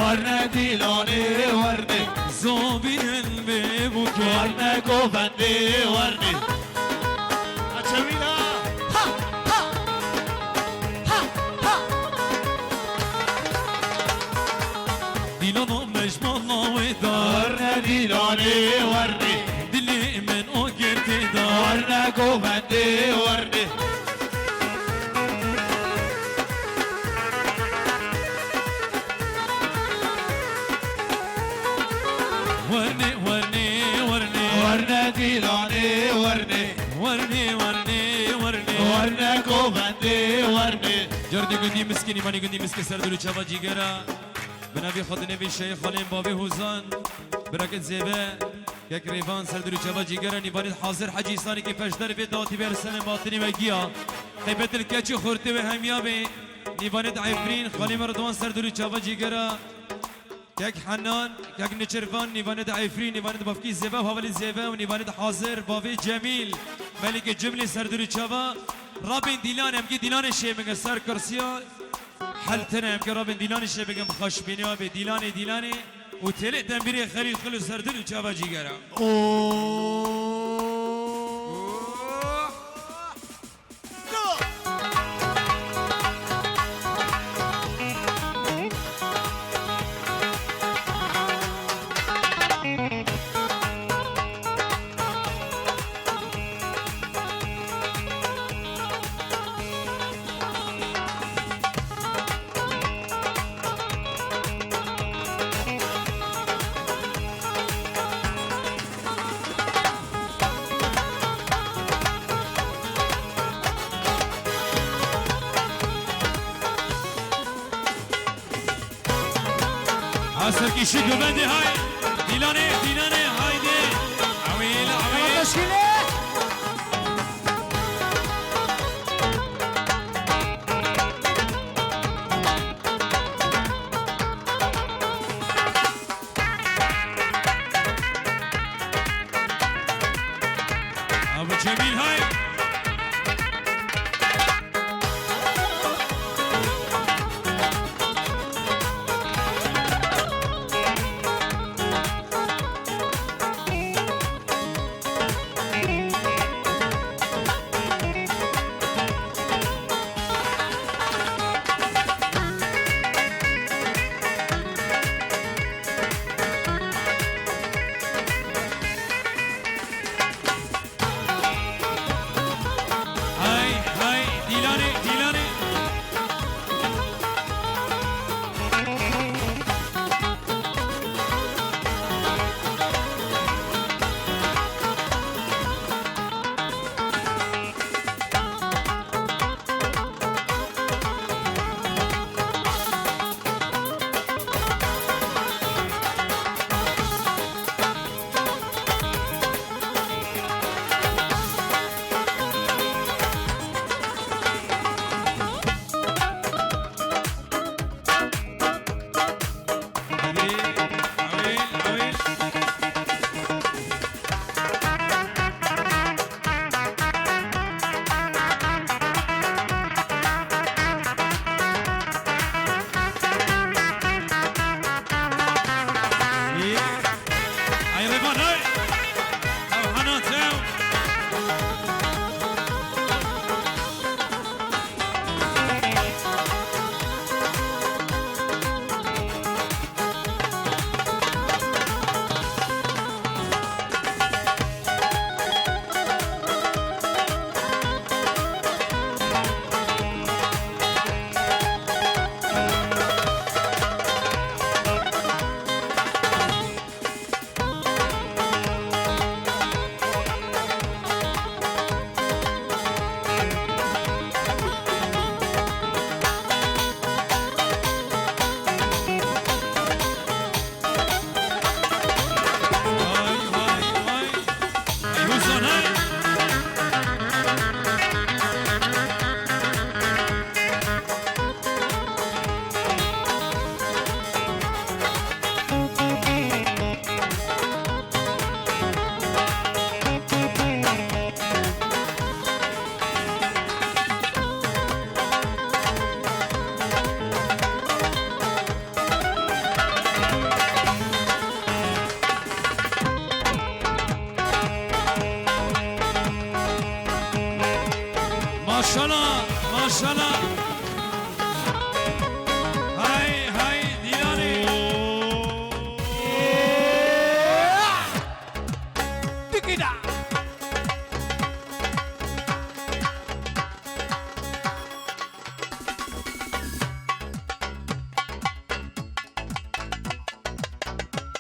ورنه دیلانه ورنه زابین به بوکه ورنه گوونده ورنه اچوینا ها ها ها ها دیلانو مجمال و دار ورنه دیلانه ورنه دلی من او گرده دار ورنه گوونده ورنه ورنه ورنه ورنه ورنه دیلانه ورنه ورنه ورنه ورنه ورنه گوونده ورنه جردی گندی مسکنی مانی گندی مسک سر دلو چوا جیگرا بنابی خود نبی شیخ خالیم بابی حوزان برکت زیبه یک ریوان سر دلو چوا جیگرا نیوانید حاضر حجیستانی که پشتر به داتی برسن باطنی و گیا خیبت الکچی خورتی و همیابی نیوانید عفرین خالیم رضوان سر دلو چوا جیگرا یک حنان یک نچرفان نیوانید عفرین نیوانید بافکی زیبه و حوالی زیبه و نیوانید حاضر بابی جمیل ملک جملی سر دلو چوا رابین دیلان هم که دیلان شه بگم سر کرسیا حلتنه هم که رابین دیلان شه بگم خوشبینی ها به دیلان و تله تنبیری خرید خلو سردل و چاوا جیگرم سرکیشی گوبنده های دیلانه هایده عویل ابو جمیل های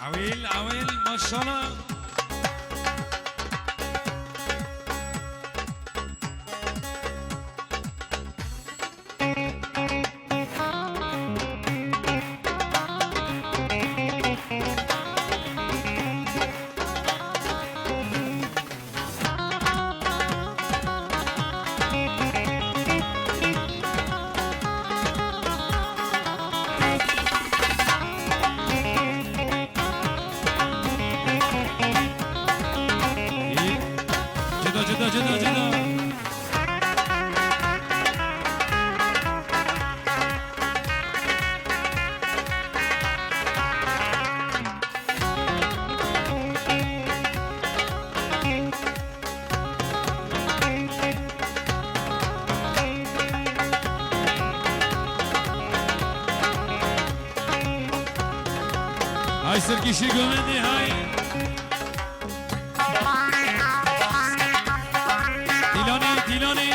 عويل عويل ما شاء الله. جدا جدا جدا هاي سركي شي قومندي هاي ديلاني ديلاني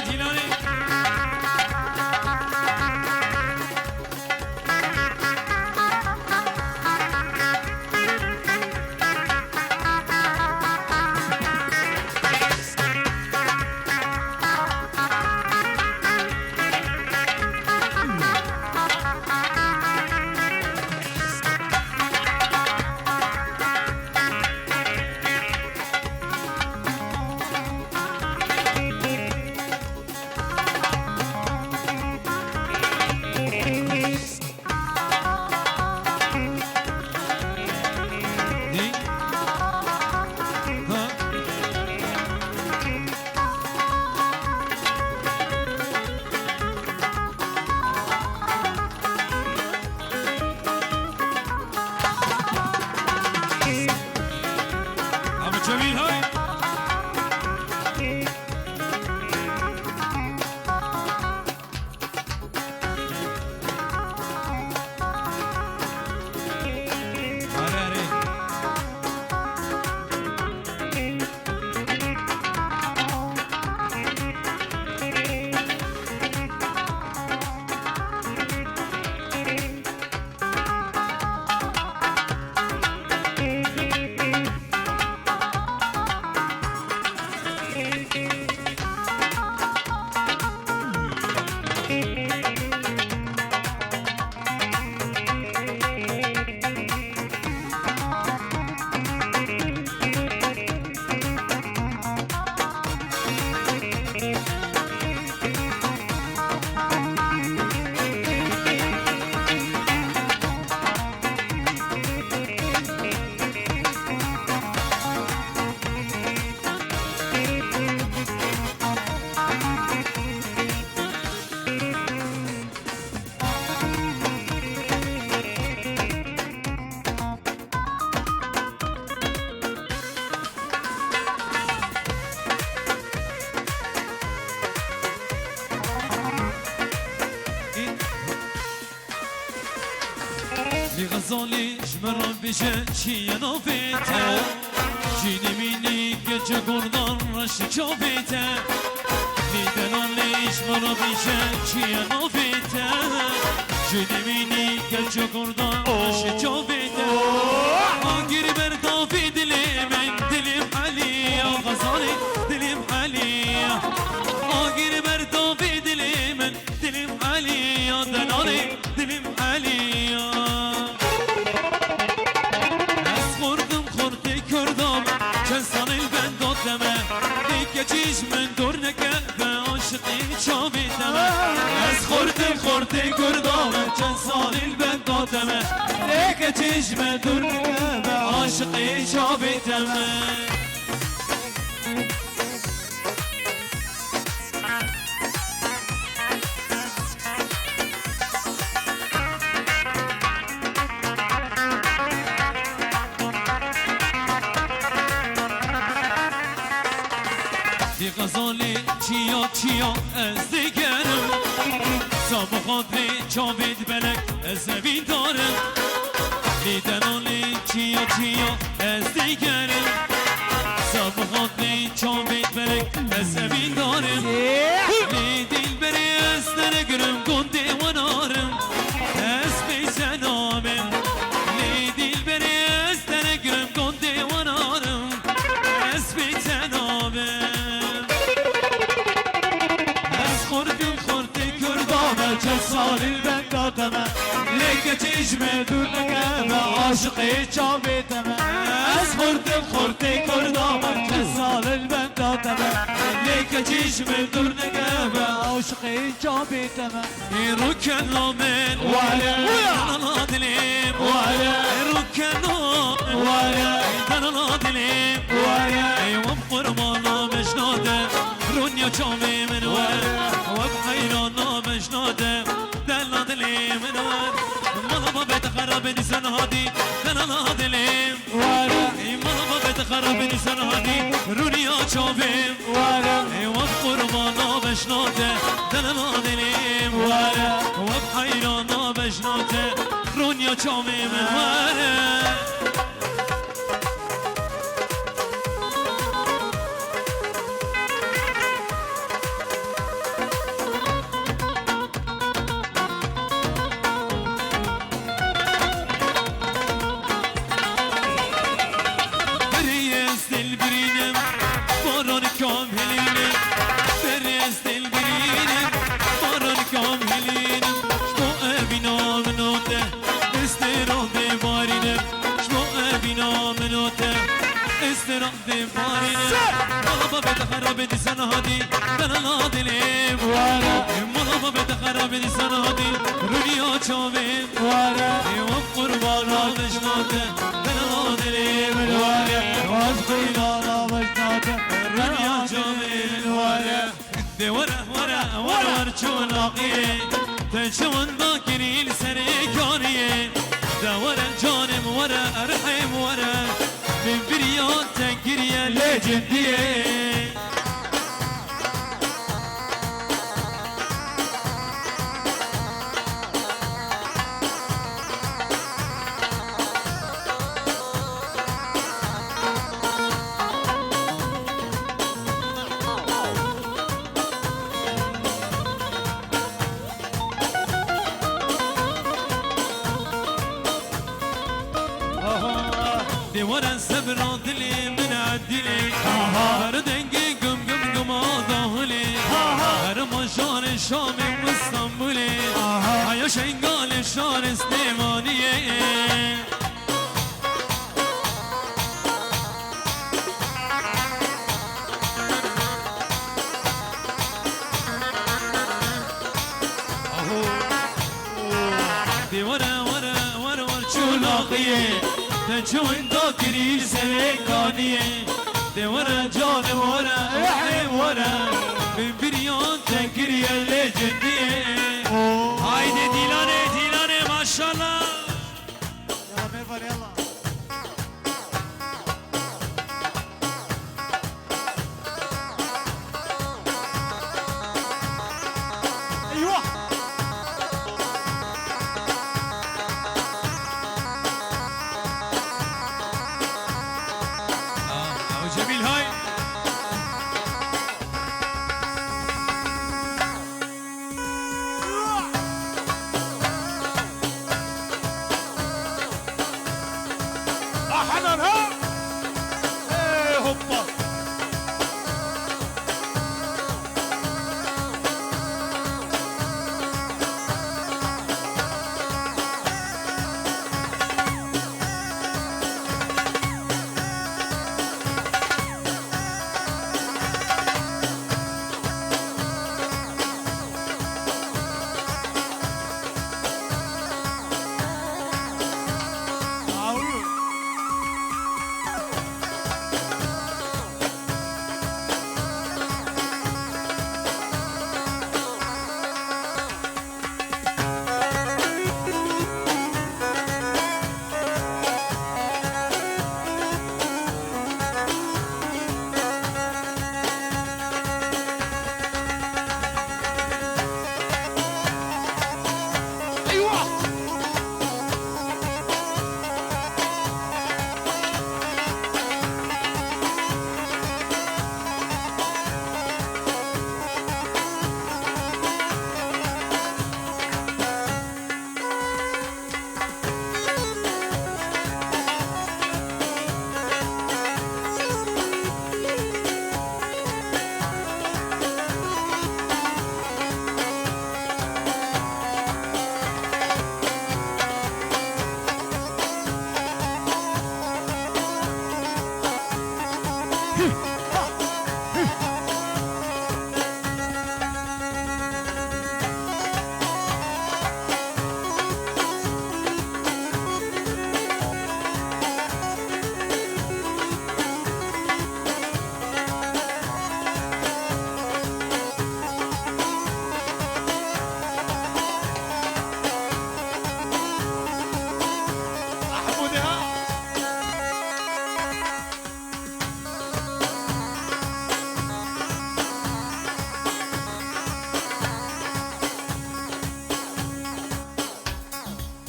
جميل هاي لغزالي جمران بشه چی نافیته جینی مینی گچه گردان رش چافیته لیدنالی جمران بشه چی نافیته جینی مینی گچه گردان رش چافیته آگیر بردافی دلیم حالی غزالي دلیم حالی آگیر بردافی دلیم حالی دنالی دلیم حالی چیز من دور نکرد به عاشقی چاویدم از خورده کردام چند سالی بند دادم دیگه چیز من دور نکرد به عاشقی چاویدم غزالی چیا از دیگرم سام خاطری چاوید بلک از نبین دارم لیدنالی چیا از دیگرم سام خاطری چاوید بلک از نبین دارم لیدیل بری از نرگرم گنده و نارم از بیزنامم لیدیل بری از نرگرم لك تجمل دونك عاشقي شابتما أزخرت خورتي كردامك جسال البنداتما لك تجمل دونك عاشقي شابتما ركن من ولا أنا دليم ولا ركن ولا أنا دليم ولا وبقربانا مجناده رونيا جامي من ور وبحيرانا مجناده دلنا دلي من ور ماما بتخرب نسان هادي دلنا دلي ولا ماما بتخرب نسان هادي رونيا جامي ولا وبقربانا مجناده دلنا دلي ولا وبحيرانا مجناده رونيا جامي من ور بتخرب دي سنة هادي دنا نادلين ولا ماما بتخرب دي سنة هادي رونيا شامين ولا وقربانا مجناته دنا نادلين ولا واسقينا مجناته رونيا شامين ولا دي ورا ورا ورا ورشون لاقيه تنشون باكري لسري كاريه دا ورا جانم ورا ارحم ورا من بريان تنكريه ليجنديه دي ورا السبرة دلي من عدلي هر دنقي قم قم قم ظهلي هر مشان الشامي واسطنبولي هيا شنقال الشار استيمانية دي ورا ورا ورا ورا شو لاقيه تجون ذاكري سريكانية دي ورا جان ورا احم ورا من بريان تنكري اللي جدية هايدي ديلاني ديلاني ما شاء الله يلا ميرفان يلا ايوه جميل هاي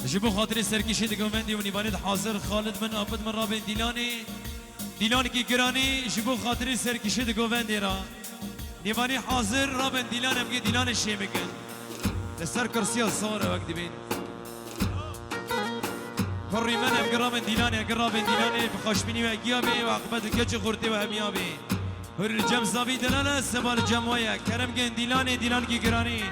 جبو خاطر سرکشی دگومندی و نیوانید حاضر خالد من آبد من رابین دیلانی کی گرانی جبو خاطر سرکشی دگومندی را نیوانی حاضر رابین دیلان هم که دیلان شیمکن لسر کرسی صاره وقت بین کری من هم رابین دیلانی بخشبینی و اگیابی و عقبت کچ خورتی و همیابی هر جم زاوی دلاله سبال جمعه کرم گن دیلان کی گرانی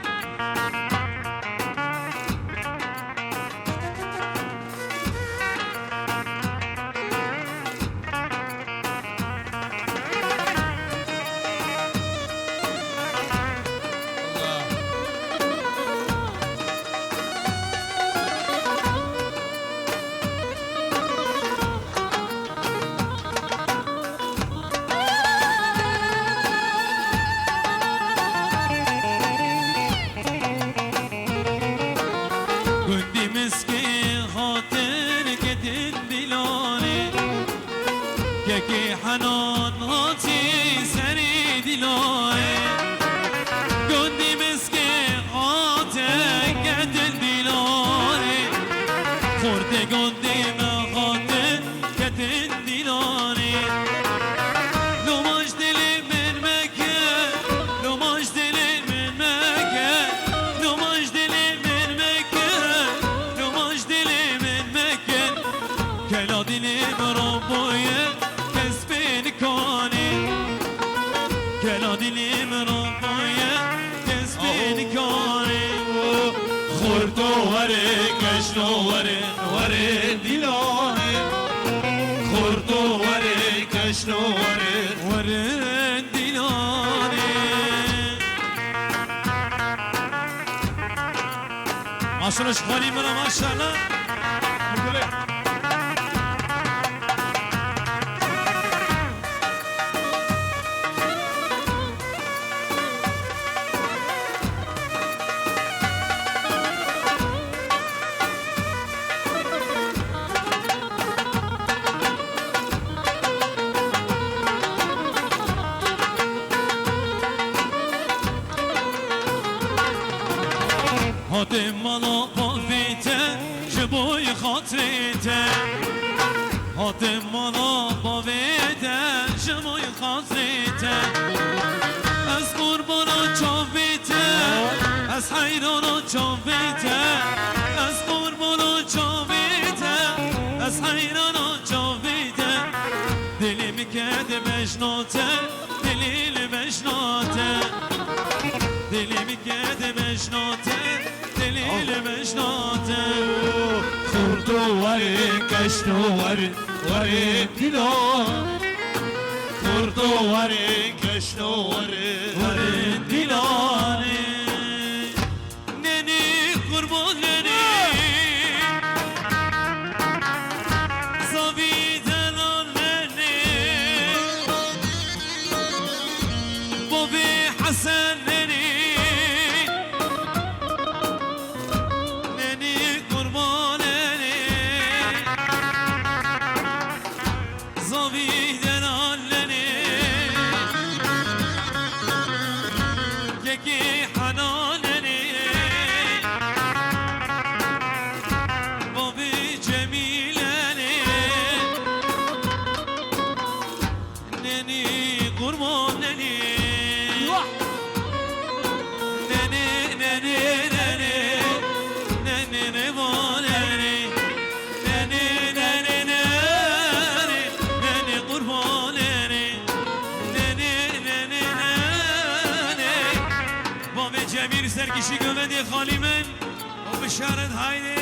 عشرش خالی منم ماشاءالله مالا باویته جبوی خاطریته هاتم مالا باویته جبوی خاطریته از قربانا چاویته از حیرانا چاویته از قربانا چاویته از حیرانا چاویته دلی میکرده بشناته دلیل بشناته دلی میکرده بشناته دلیل بشناته خورتو وری کشتو وری دیلان خورتو وری کشتو وری دیلانه ننی قربان ننی زاوی دلال ننی بابی حسن سرکشی گوندی خالی من و بشارت هایده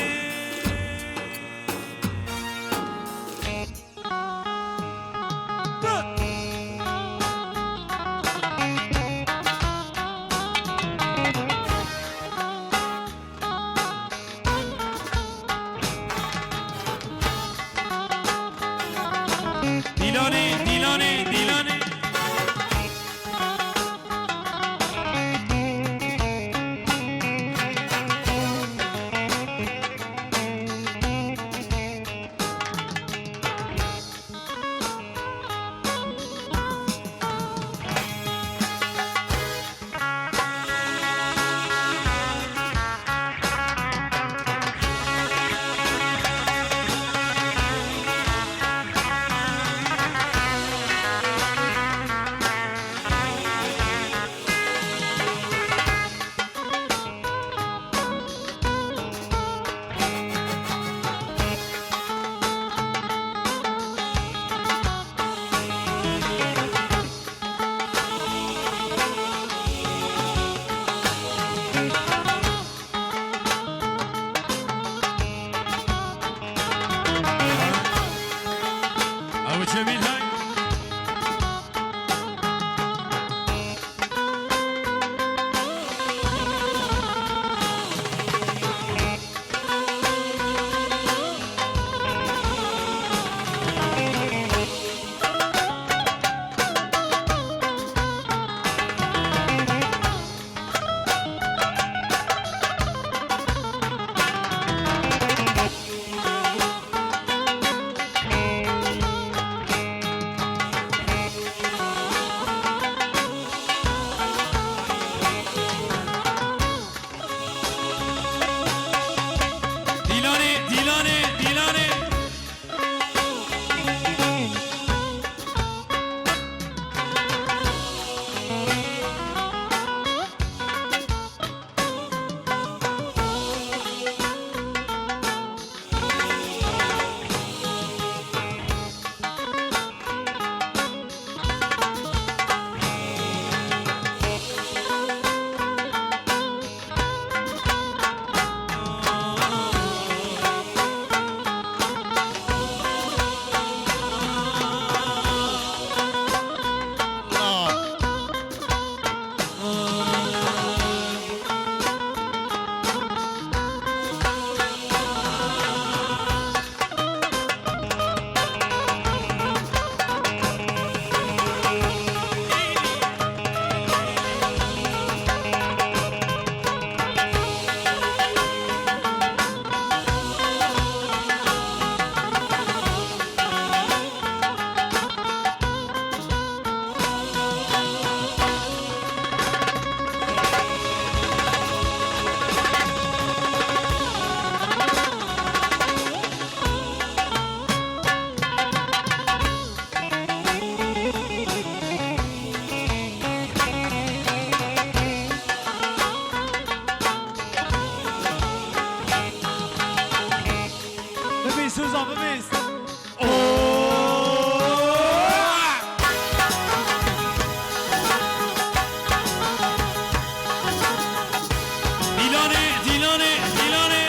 دیلانه جميل هاي Susan ببیس دیلانه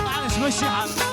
معلش مشي حالك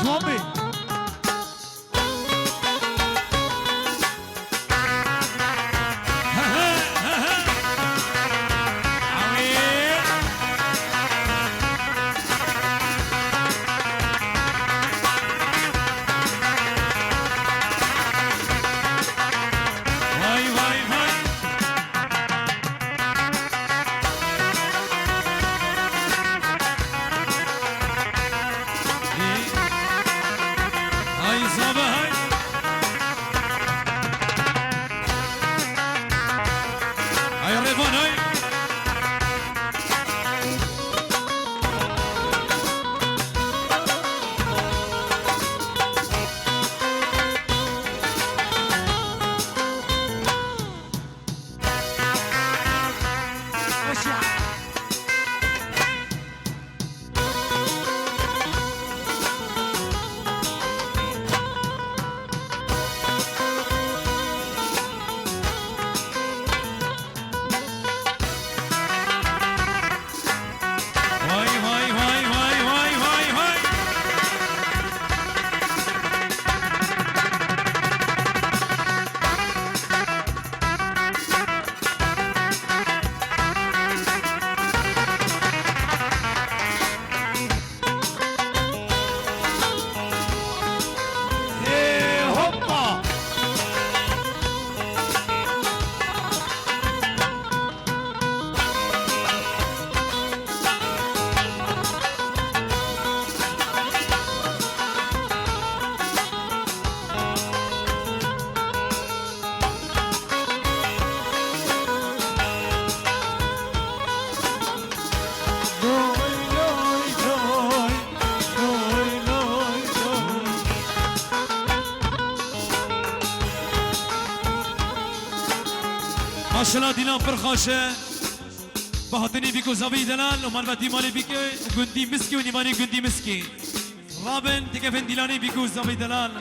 جوان بی ماشاءالله دیلان پرخاشه بهاتنی بیکو زاوی دلال و من بدی مالی بیکو گندی مسکی و نیمانی گندی مسکی رابن تکفن دیلانی بیکو زاوی دلال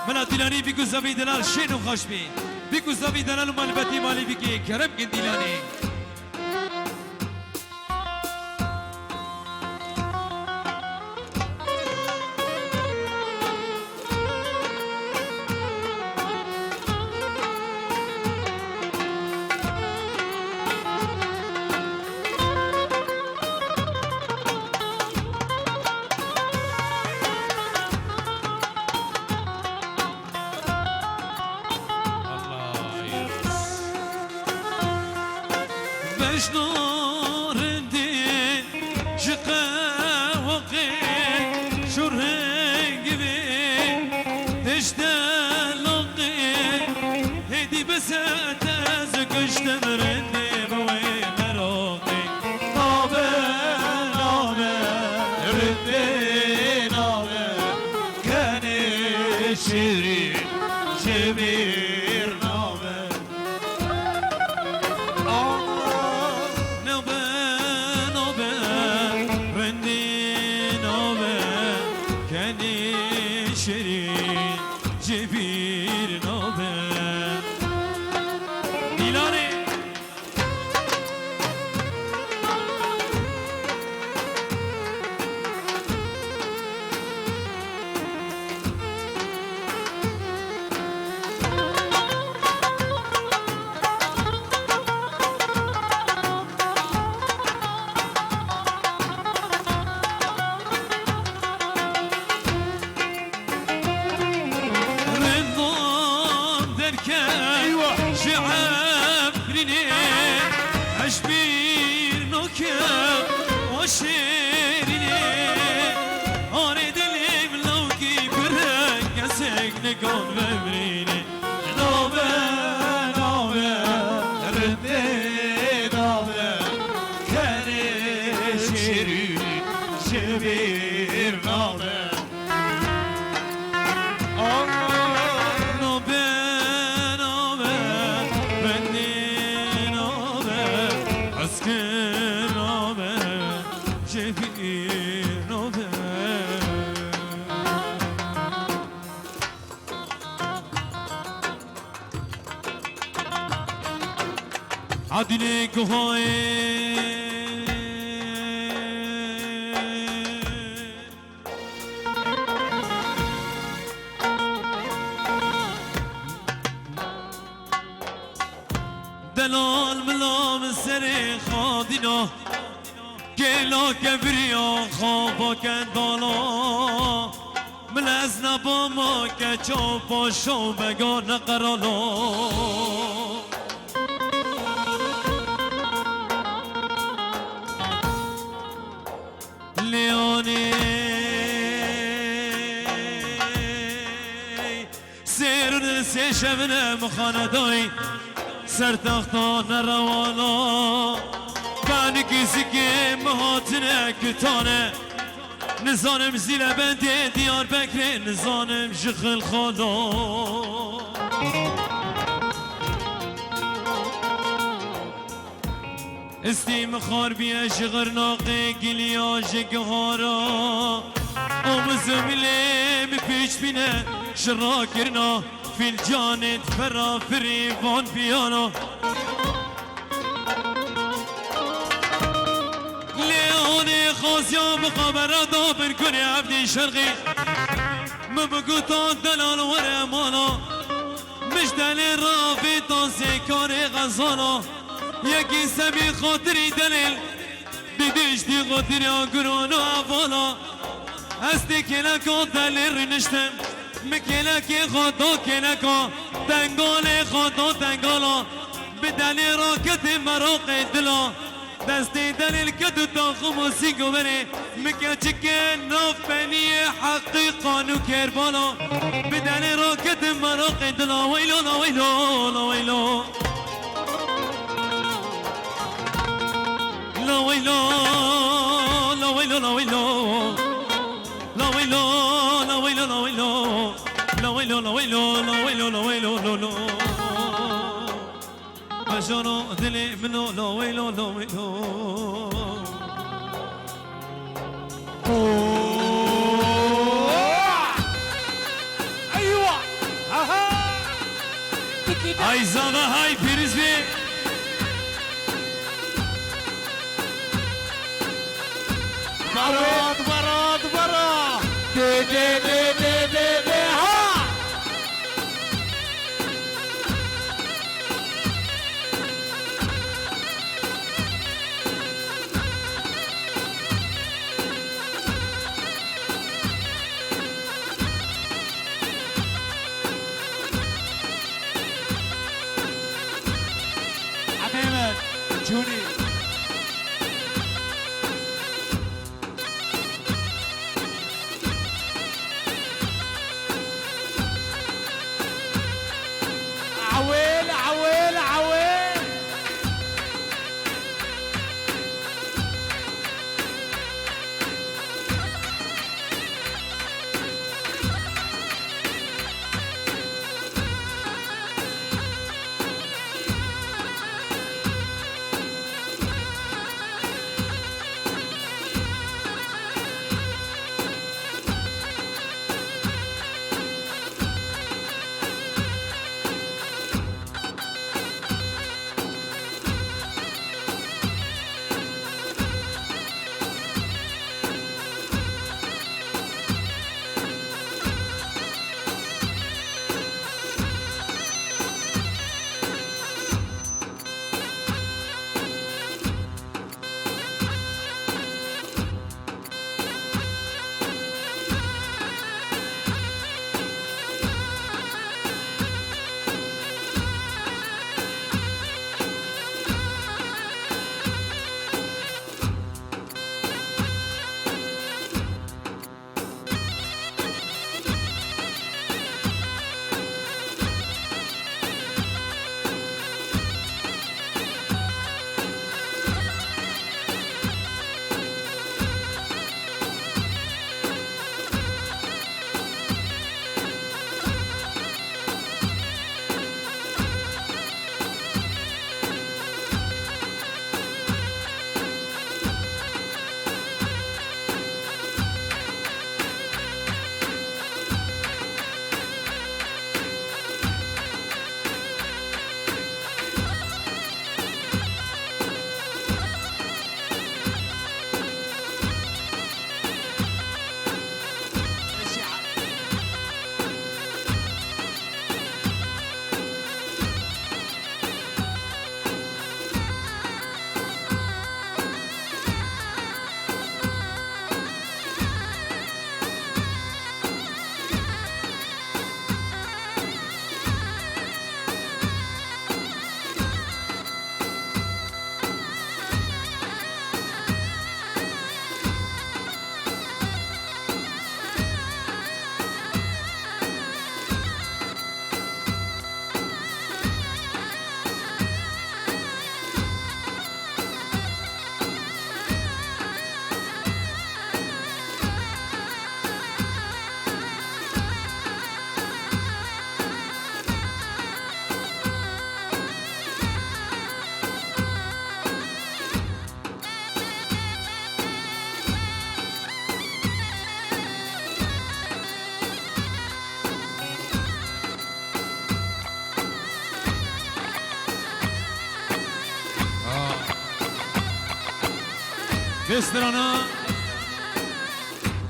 ملا دیلانی بیکو زاوی دلال شین و خوش بی بیکو زاوی دلال و من بدی مالی بیکی کرم گند دیلانی عدل گوهای دلال ملام سر خادینا کلا کبریا خوابا کندالا من از نبا ما که چاپا شو بگان قرالا لیانی سیر سی شبنه مخاندای سر تختان روانا ben kisi ki muhatine kütane Nizanım zile bende Diyarbakır Nizanım jıkhıl khada استیم خار بیا جغر ناقه گلیا جگهارا آمزم لیم پیچ بینه شرا کرنا فیل جانت فرا فریوان بیانا لیانه خازیا بخبره دا برکنه عبدی شرقی مبگوتان دلال ور مانا مجدل رافی تانسی کار غزانا یکی سبی خاطری دلیل دیدشتی خاطری آگران و اوالا هستی کلکا دلیل رنشتم مکلکی خاطا کلکا تنگال خاطا تنگالا به دلیل راکت مراق دلا دستی دلیل کدو تا خموسی گوبره مکه چکه ناف بنی حقی قانو کربالا به دلیل راکت مراق دلا ویلو لا ویلو لا ویلو لا ويلو لا ويلو لا ويلو لا ويلو لا ويلو لا ويلو لا ويلو لا ويلو لا ويلو لا ويلو لا لا بشرو دلي منو لا ويلو لا ويلو ايوه اها هاي زاغا هاي بيرزبي برات برات برا دي دي دي دي دي دي ها حبيبك جوني عويل عويل عويل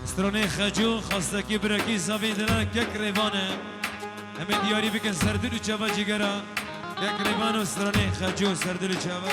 استرانه خجو خواسته که برکی زاوی دلار یک ریوانه همه دیاری بکن سردلو چوا جگرا یک ریوان و استرانه خجو سردلو چوا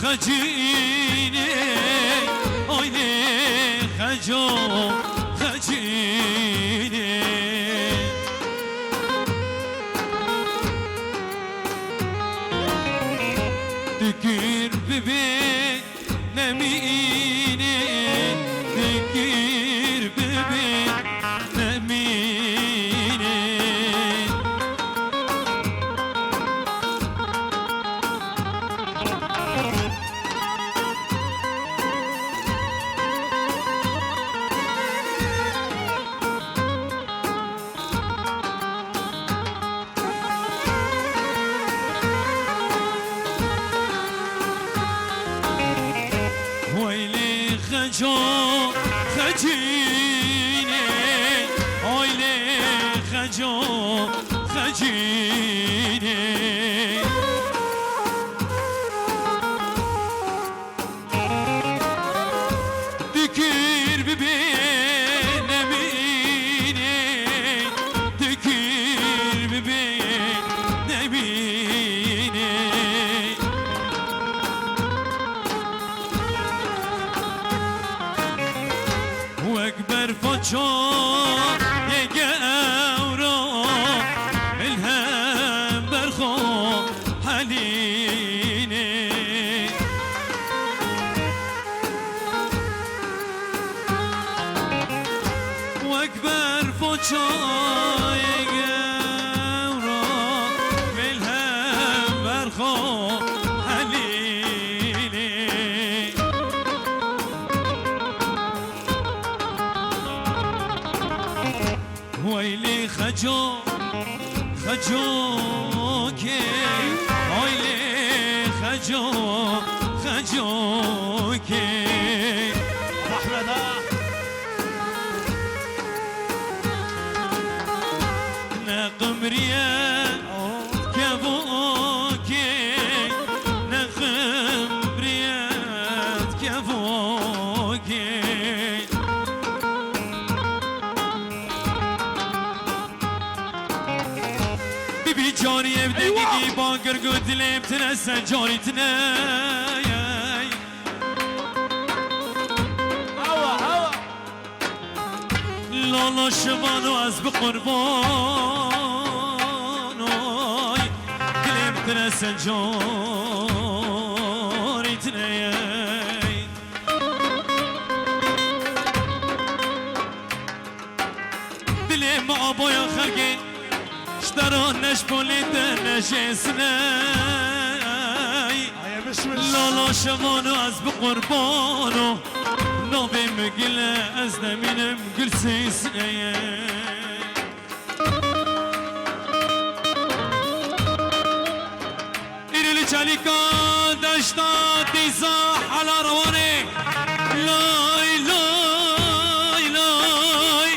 خجيني عيني خجو خجيني تكير ببيت نميني تكير ببيت نميني خجو خجيني عيني خجو خجيني تكير ببين نميني تكير ببين نميني واكبر فجار يقاورو الهم برخو حليني واكبر فجار يقاورو الهم برخو حليني ويلي خجو خجوكي ويلي خجوكي احمد نقم ريال كابوكي نقم ريال كابوكي جاري بدقيقي باقر قد لي بتنسى جاري تناي هوا هوا لالا شبانو از بقربانوي قلي بتنسى جاري تناي دلي مع ابويا خلقين اشترانش بولیده نشسنای لالا شمانو از بقربانو نابی مگله از نمینم گل سیسنای ایرلی چالیکا دشتا دیزا حالا روانه لای لای لای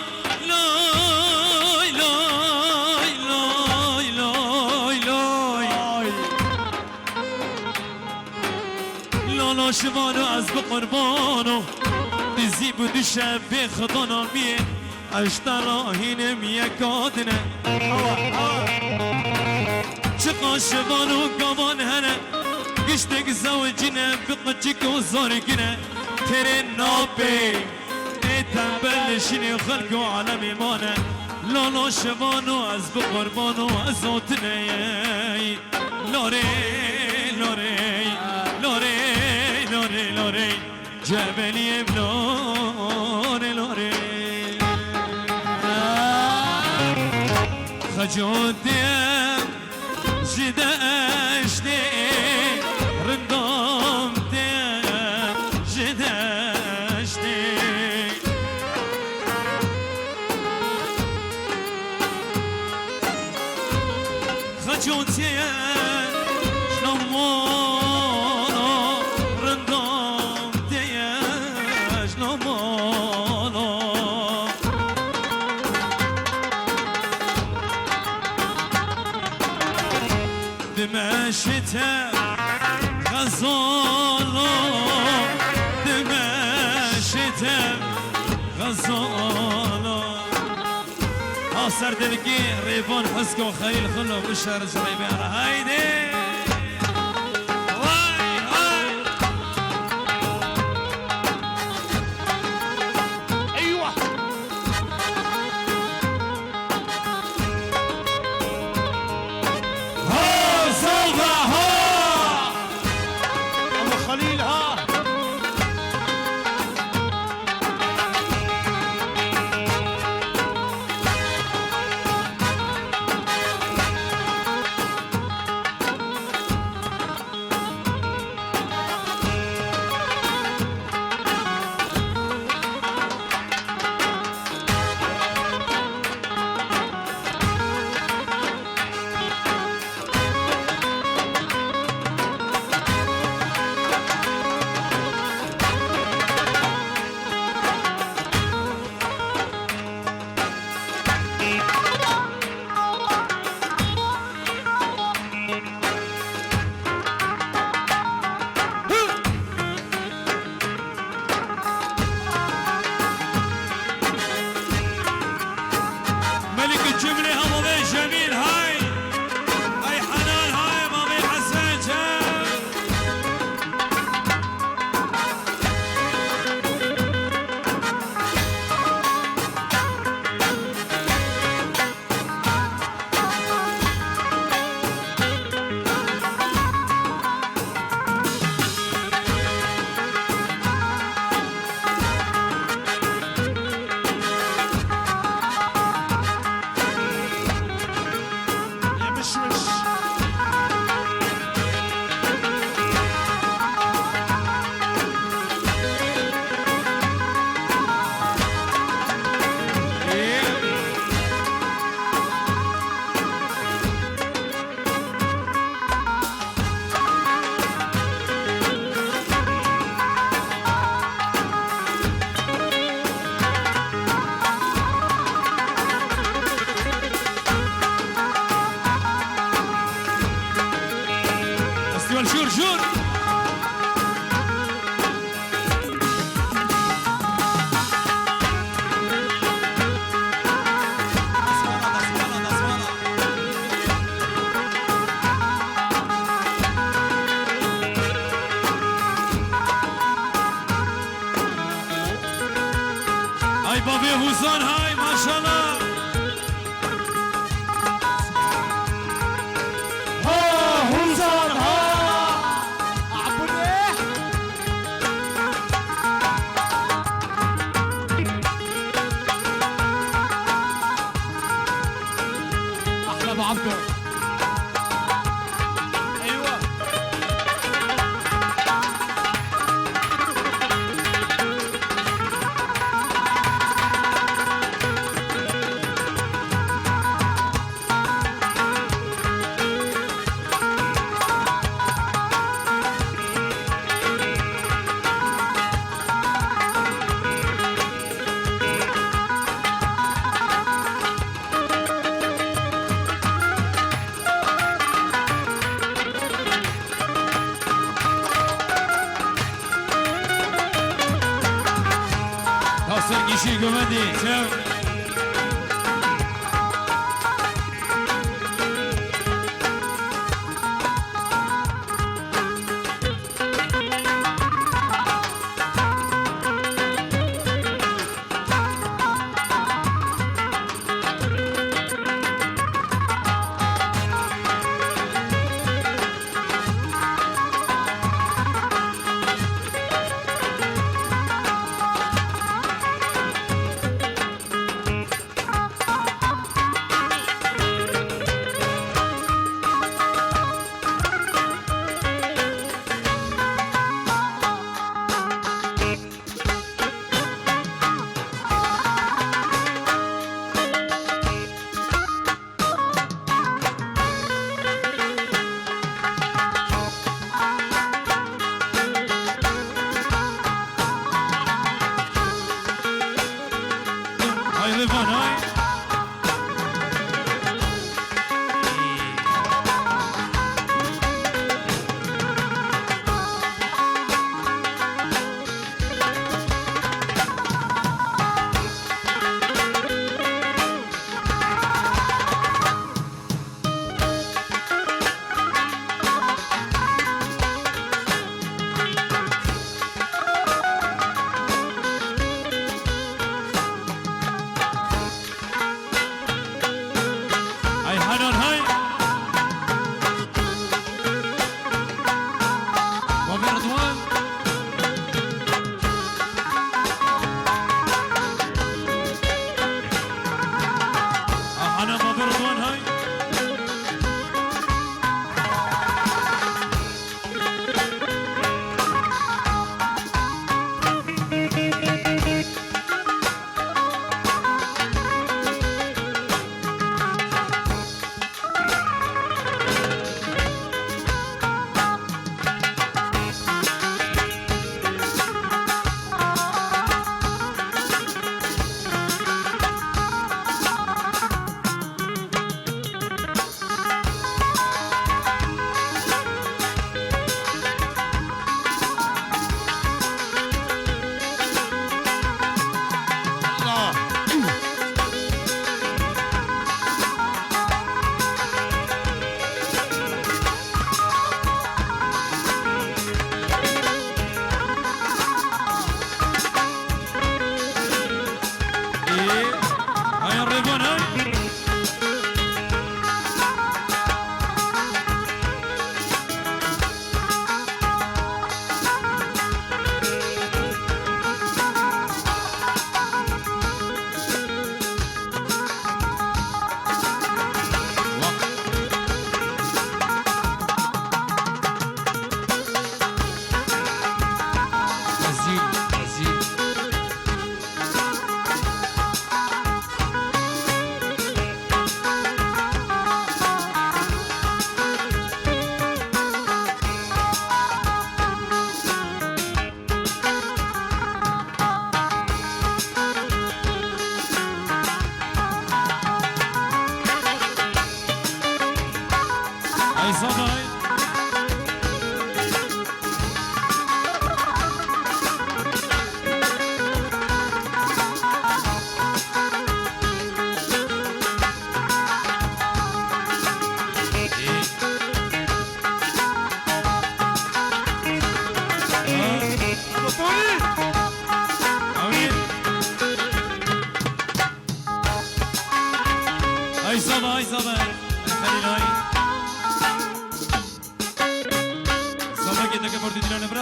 لالا شمانو از بقربانو دیزی بودو شب خدا نامیه اشتراهینم یکادنه چقا شمانو گامان هنه گشتگ زوجینه بقچک و زارگینه تره نابی ای تنبلشینی خلق و عالم ایمانه لالا شمانو از بقربانو از آتنه لاره لاره لاره لاره لاره جبلی لاره لاره خجودیم جداشتی رندام دیم جداشتی دمشتها غزالة دمشتها غزالة آسر دلقي ريبون حسك وخيل خلو بشهر جريبان هايدي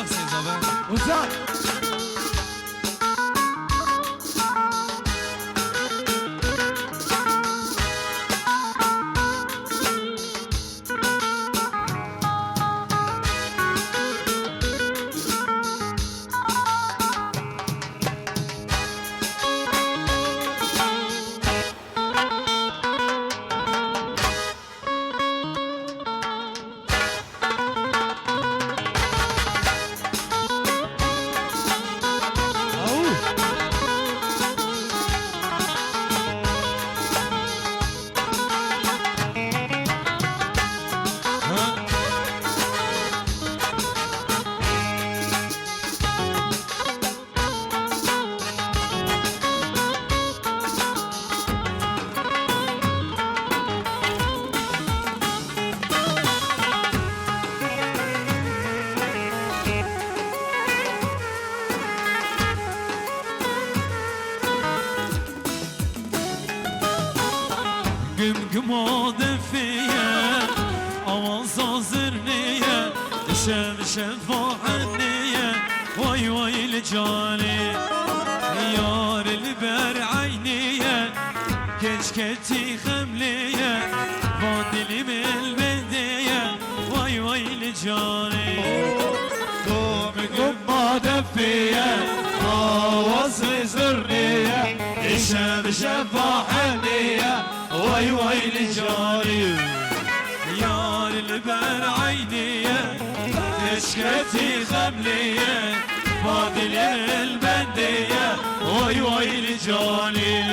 نفس إزابة وزاد قمقمة دفية أوصى زرنية شفاح النية واي واي لجالي يار البر عينية كشكتي خملية فاضلي بالبدية واي واي لجالي قمقمة دفية أوصى زرنية شفاح النية واي واي لجاري يار البر عينية كشكتي خملية فاضل البندية واي واي لجاري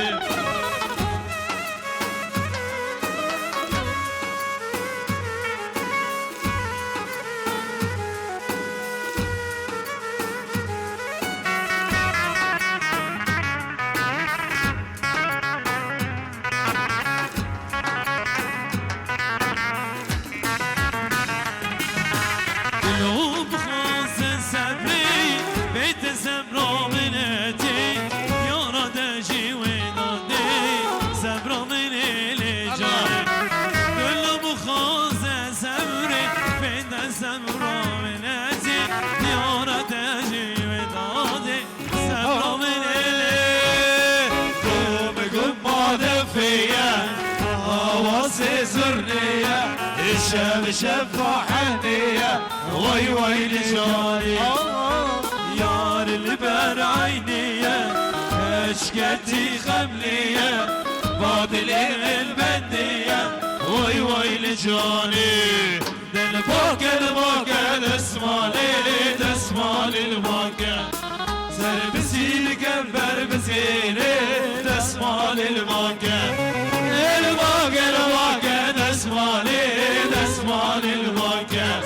زرنية شفاح النية واي واي لجاري يار البر عينية كشكتي خملية فاضل البندية واي واي لجاري البوكة دسمالي البوكة سربسيلي كبر بسيلي دسمالي البوكة دسمالي البوكة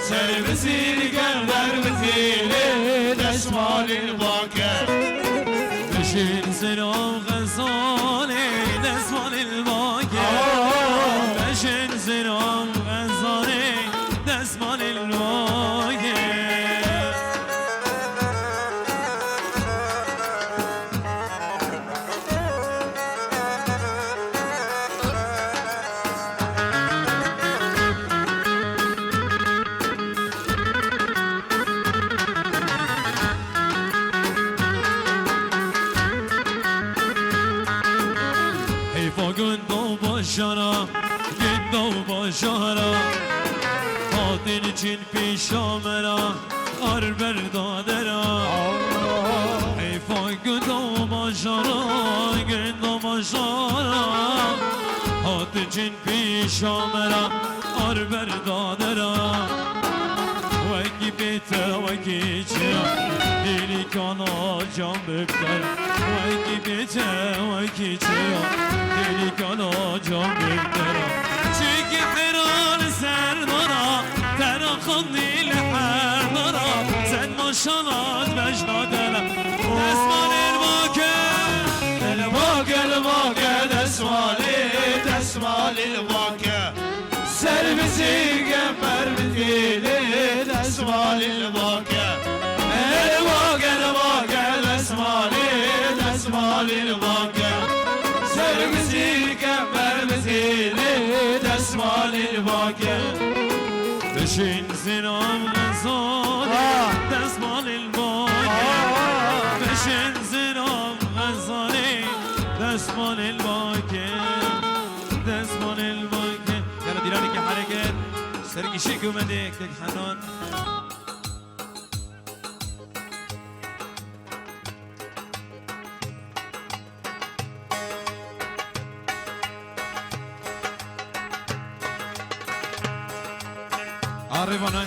سربسيلي كبر بسيلي دسمالي البوكة بشين سلام غزالي دسمالي البوكة بشين سلام غزالي دسمالي البوكة باشارا خاطر چین پیشامرا آربر دادرا حیفا گدا باشارا گدا باشارا خاطر چین پیشامرا آربر دادرا وکی بیتر وکی چرا دیلی کانا جام بکتر وکی بیتر وکی چرا دیلی کانا جام بکتر چیکی حرال سردارا ترا خونی لحر دارا زن ماشالات بجنادرا دسمال الباكة دسمال الباكة سربسي قمر بثيلي دسمال الباكة دسمال الباكة سربسي قمر بثيلي دسمال الباكة بشين زنام غزالي دستمان الباکه دستمان الباکه یالا دیرانی که حرکت سرگیشی که اومده که حنان آریوانای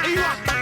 ايوه